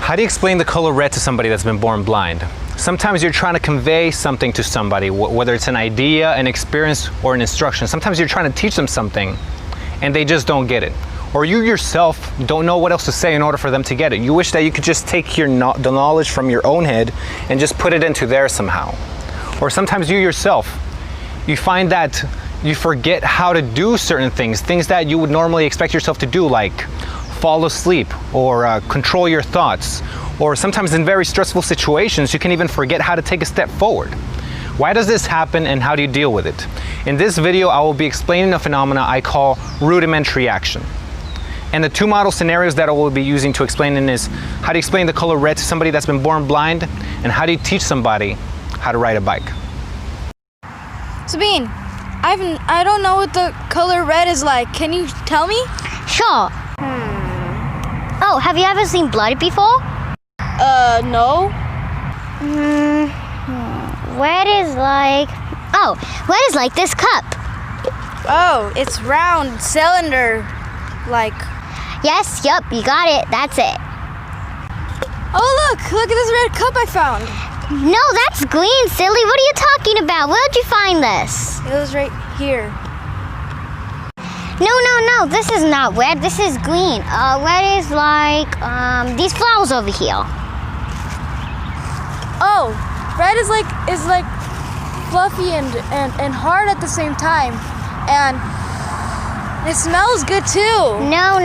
How do you explain the color red to somebody that's been born blind? Sometimes you're trying to convey something to somebody, whether it's an idea, an experience, or an instruction. Sometimes you're trying to teach them something and they just don't get it. Or you yourself don't know what else to say in order for them to get it. You wish that you could just take the knowledge from your own head and just put it into theirs somehow. Or sometimes you yourself, you find that you forget how to do certain things that you would normally expect yourself to do, like fall asleep or control your thoughts. Or sometimes in very stressful situations, you can even forget how to take a step forward. Why does this happen and how do you deal with it? In this video, I will be explaining a phenomena I call rudimentary action. And the two model scenarios that I will be using to explain it is how do you explain the color red to somebody that's been born blind, and how do you teach somebody how to ride a bike? Sabine, I don't know what the color red is like. Can you tell me? Sure. Oh, have you ever seen blood before? No. Red is like... Oh, red is like this cup. Oh, it's round, cylinder, like... Yes, yup, you got it. That's it. Oh, look at this red cup I found. No, that's green, silly. What are you talking about? Where'd you find this? It was right here. No, this is not red. This is green. Red is like, these flowers over here. Oh, red is like fluffy and hard at the same time. And it smells good too. No.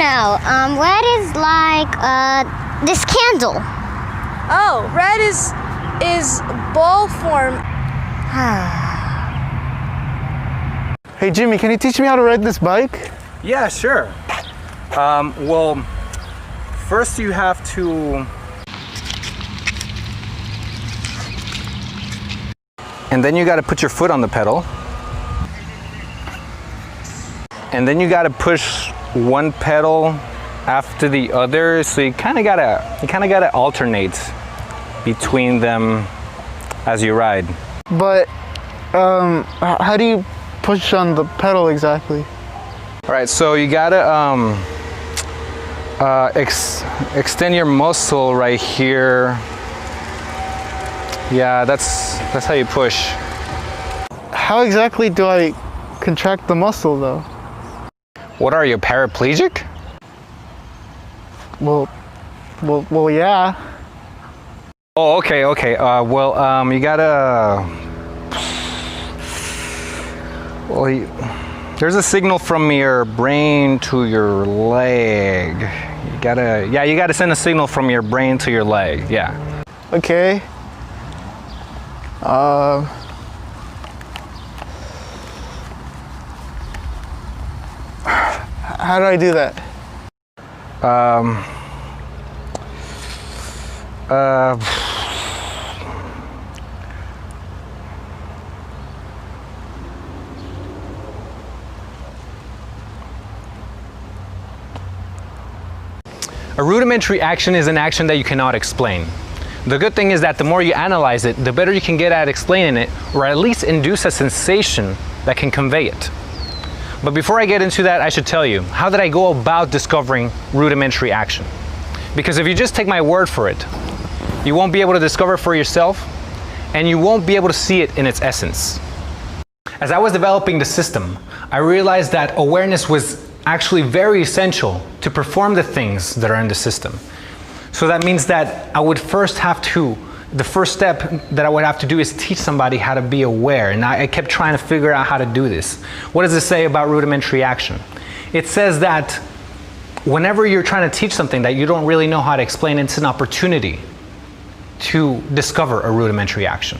Red is like, this candle. Oh, red is ball form. Hey Jimmy, can you teach me how to ride this bike? Yeah, sure. Well, first you have to... And then you got to put your foot on the pedal. And then you got to push one pedal after the other, so you kind of gotta alternate between them as you ride. But how do you push on the pedal exactly? All right, so you gotta extend your muscle right here. Yeah, that's how you push. How exactly do I contract the muscle though? What are you, paraplegic? Well, yeah. Oh, okay. You gotta... Well, there's a signal from your brain to your leg. You gotta send a signal from your brain to your leg, yeah. Okay. How do I do that? A rudimentary action is an action that you cannot explain. The good thing is that the more you analyze it, the better you can get at explaining it, or at least induce a sensation that can convey it. But before I get into that, I should tell you, how did I go about discovering rudimentary action? Because if you just take my word for it, you won't be able to discover it for yourself, and you won't be able to see it in its essence. As I was developing the system, I realized that awareness was actually very essential to perform the things that are in the system. So that means that the first step that I would have to do is teach somebody how to be aware. And I kept trying to figure out how to do this. What does it say about rudimentary action? It says that whenever you're trying to teach something that you don't really know how to explain, it's an opportunity to discover a rudimentary action.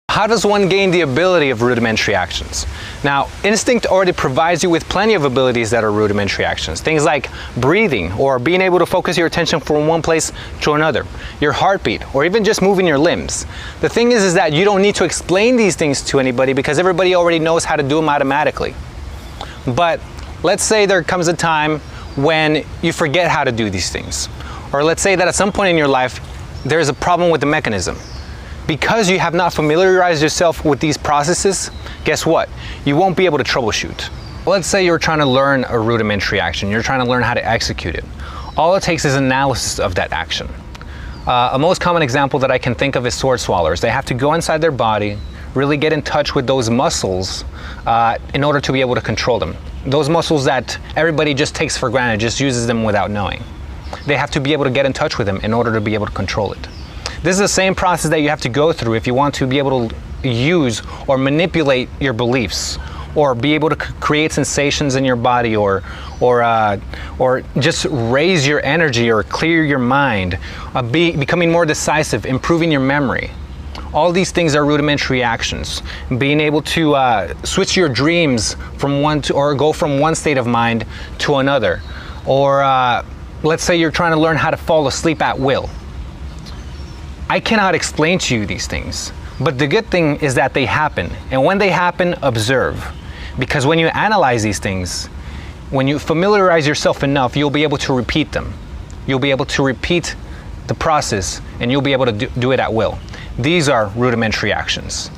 How does one gain the ability of rudimentary actions? Now, instinct already provides you with plenty of abilities that are rudimentary actions. Things like breathing, or being able to focus your attention from one place to another, your heartbeat, or even just moving your limbs. The thing is that you don't need to explain these things to anybody because everybody already knows how to do them automatically. But let's say there comes a time when you forget how to do these things. Or let's say that at some point in your life, there's a problem with the mechanism. Because you have not familiarized yourself with these processes, guess what? You won't be able to troubleshoot. Let's say you're trying to learn a rudimentary action. You're trying to learn how to execute it. All it takes is analysis of that action. A most common example that I can think of is sword swallowers. They have to go inside their body, really get in touch with those muscles in order to be able to control them. Those muscles that everybody just takes for granted, just uses them without knowing. They have to be able to get in touch with them in order to be able to control it. This is the same process that you have to go through if you want to be able to use or manipulate your beliefs, or be able to create sensations in your body, or just raise your energy or clear your mind, becoming more decisive, improving your memory. All these things are rudimentary actions. Being able to switch your dreams from or go from one state of mind to another. Or let's say you're trying to learn how to fall asleep at will. I cannot explain to you these things, but the good thing is that they happen. And when they happen, observe. Because when you analyze these things, when you familiarize yourself enough, you'll be able to repeat them. You'll be able to repeat the process, and you'll be able to do it at will. These are rudimentary actions.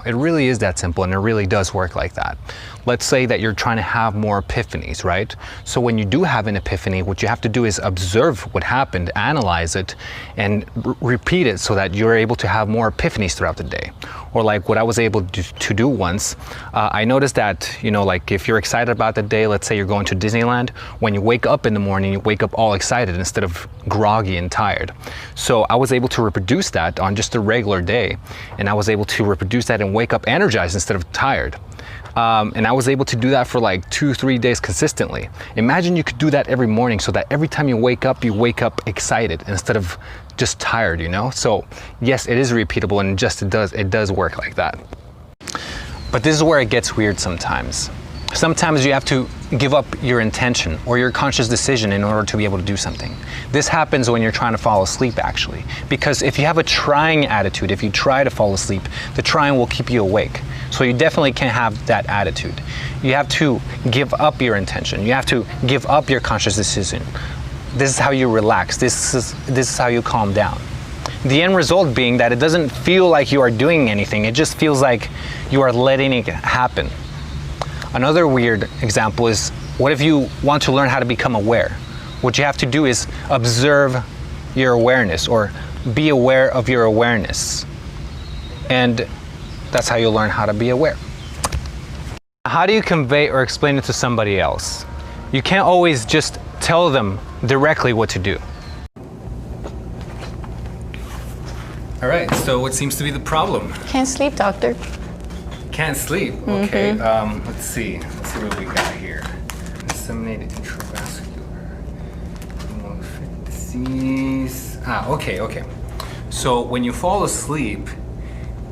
It really is that simple, and it really does work like that. Let's say that you're trying to have more epiphanies, right? So when you do have an epiphany, what you have to do is observe what happened, analyze it, and repeat it so that you're able to have more epiphanies throughout the day. Or like what I was able to do once, I noticed that, like if you're excited about the day, let's say you're going to Disneyland, when you wake up in the morning, you wake up all excited instead of groggy and tired. So I was able to reproduce that on just a regular day, and I was able to reproduce that and wake up energized instead of tired. And I was able to do that for like 2-3 days consistently. Imagine you could do that every morning, so that every time you wake up excited instead of just tired, So yes, it is repeatable, and it does work like that. But this is where it gets weird sometimes. Sometimes you have to give up your intention or your conscious decision in order to be able to do something. This happens when you're trying to fall asleep, actually. Because if you have a trying attitude, if you try to fall asleep, the trying will keep you awake. So you definitely can't have that attitude. You have to give up your intention. You have to give up your conscious decision. This is how you relax. This is how you calm down. The end result being that it doesn't feel like you are doing anything. It just feels like you are letting it happen. Another weird example is, what if you want to learn how to become aware? What you have to do is observe your awareness, or be aware of your awareness. And that's how you learn how to be aware. How do you convey or explain it to somebody else? You can't always just tell them directly what to do. All right, so what seems to be the problem? Can't sleep, doctor. Can't sleep. Okay. Let's see what we got here. Disseminated intravascular disease. Okay. So when you fall asleep,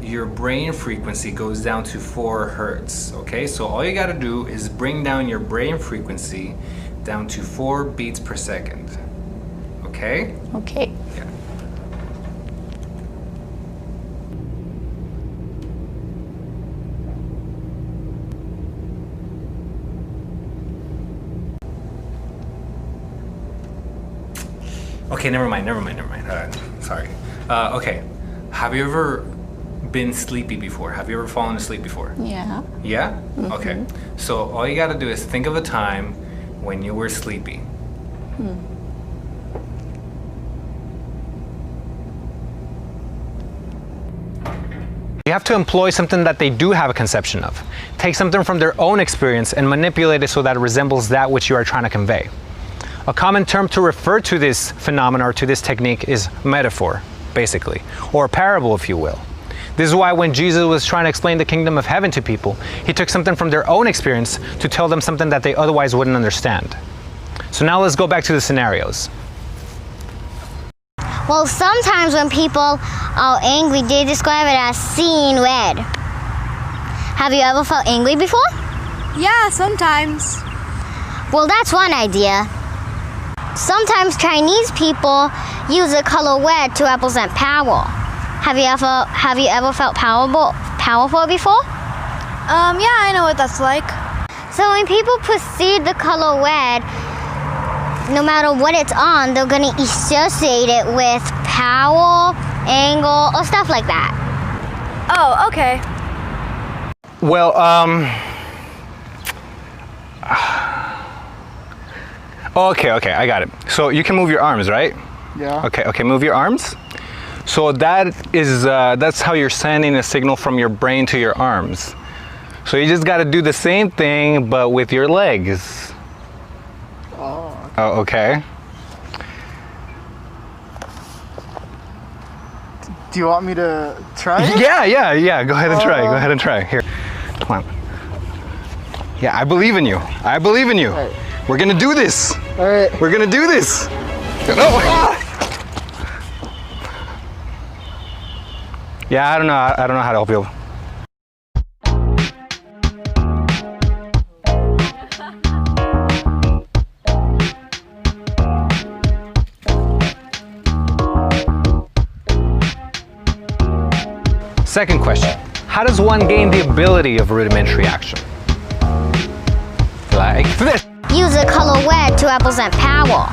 your brain frequency goes down to 4 hertz. Okay. So all you got to do is bring down your brain frequency down to 4 beats per second. Okay. Okay. Yeah. Okay, never mind. Sorry. Okay, have you ever been sleepy before? Have you ever fallen asleep before? Yeah. Yeah? Mm-hmm. Okay, so all you gotta do is think of a time when you were sleepy. You have to employ something that they do have a conception of. Take something from their own experience and manipulate it so that it resembles that which you are trying to convey. A common term to refer to this phenomenon or to this technique is metaphor, basically, or a parable, if you will. This is why when Jesus was trying to explain the kingdom of heaven to people, he took something from their own experience to tell them something that they otherwise wouldn't understand. So now let's go back to the scenarios. Well, sometimes when people are angry, they describe it as seeing red. Have you ever felt angry before? Yeah, sometimes. Well, that's one idea. Sometimes Chinese people use the color red to represent power. Have you ever felt powerful before? Yeah, I know what that's like. So when people perceive the color red, no matter what it's on, they're gonna associate it with power, anger, or stuff like that. Oh, okay. Well, Okay, I got it. So you can move your arms, right? Yeah. Okay, move your arms. So that's how you're sending a signal from your brain to your arms. So you just got to do the same thing, but with your legs. Oh, okay. Do you want me to try it? Yeah. Go ahead and try. Go ahead and try. Here, come on. Yeah, I believe in you. I believe in you. Right. We're gonna do this. All right. We're gonna do this. Oh. Yeah, I don't know how to help you. Second question. How does one gain the ability of rudimentary action? Like this. Use a color word to represent power.